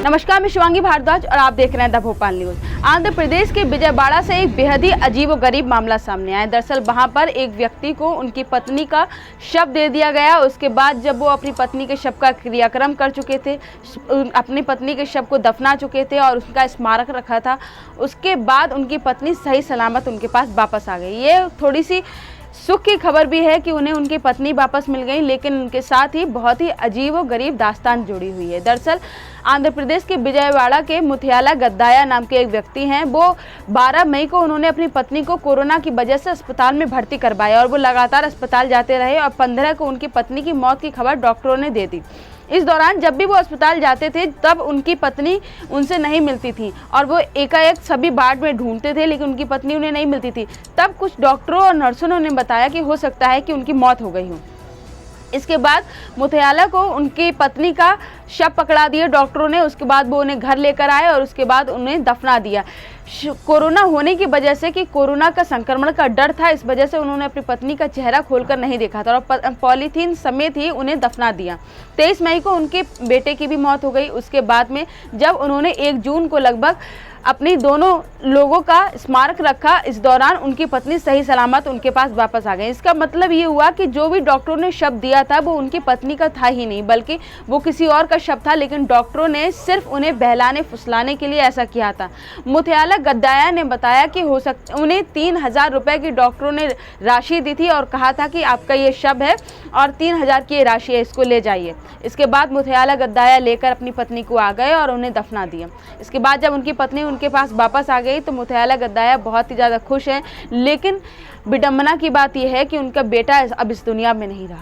नमस्कार, मैं शिवांगी भारद्वाज और आप देख रहे हैं द भोपाल न्यूज। आंध्र प्रदेश के विजयवाड़ा से एक बेहद ही अजीबोगरीब मामला सामने आया। दरअसल वहां पर एक व्यक्ति को उनकी पत्नी का शव दे दिया गया। उसके बाद जब वो अपनी पत्नी के शव का क्रियाक्रम कर चुके थे, अपनी पत्नी के शव को दफना चुके थे और उसका स्मारक रखा था, उसके बाद उनकी पत्नी सही सलामत उनके पास वापस आ गई। ये थोड़ी सी सुख की खबर भी है कि उन्हें उनकी पत्नी वापस मिल गई, लेकिन उनके साथ ही बहुत ही अजीब और गरीब दास्तान जुड़ी हुई है। दरअसल आंध्र प्रदेश के विजयवाड़ा के मुथियाला गद्दाया नाम के एक व्यक्ति हैं। वो 12 मई को उन्होंने अपनी पत्नी को कोरोना की वजह से अस्पताल में भर्ती करवाया और वो लगातार अस्पताल जाते रहे और 15 को उनकी पत्नी की मौत की खबर डॉक्टरों ने दे दी। इस दौरान जब भी वो अस्पताल जाते थे तब उनकी पत्नी उनसे नहीं मिलती थी और वो एकाएक सभी वार्ड में ढूंढते थे, लेकिन उनकी पत्नी उन्हें नहीं मिलती थी। तब कुछ डॉक्टरों और नर्सों ने उन्हें बताया कि हो सकता है कि उनकी मौत हो गई हो। इसके बाद मुथियाला को उनकी पत्नी का शव पकड़ा दिया डॉक्टरों ने। उसके बाद वो उन्हें घर लेकर आए और उसके बाद उन्हें दफना दिया। कोरोना होने की वजह से कि कोरोना का संक्रमण का डर था, इस वजह से उन्होंने अपनी पत्नी का चेहरा खोलकर नहीं देखा था और पॉलीथीन समेत ही उन्हें दफना दिया। 23 मई को उनके बेटे की भी मौत हो गई। उसके बाद में जब उन्होंने 1 जून को लगभग अपनी दोनों लोगों का स्मारक रखा, इस दौरान उनकी पत्नी सही सलामत उनके पास वापस आ गई। इसका मतलब ये हुआ कि जो भी डॉक्टरों ने शव दिया था वो उनकी पत्नी का था ही नहीं, बल्कि वो किसी और का शव था, लेकिन डॉक्टरों ने सिर्फ उन्हें बहलाने फुसलाने के लिए ऐसा किया था। मुथियाला गद्दाया ने बताया कि हो सकता उन्हें 3000 रुपए की डॉक्टरों ने राशि दी थी और कहा था कि आपका ये शव है और 3000 की ये राशि है, इसको ले जाइए। इसके बाद मुथियाला गद्दाया लेकर अपनी पत्नी को आ गए और उन्हें दफना दिया। इसके बाद जब उनकी पत्नी उनके पास वापस आ गई तो मुथियाला गद्दाया बहुत ही ज़्यादा खुश हैं, लेकिन विडंबना की बात यह है कि उनका बेटा अब इस दुनिया में नहीं रहा।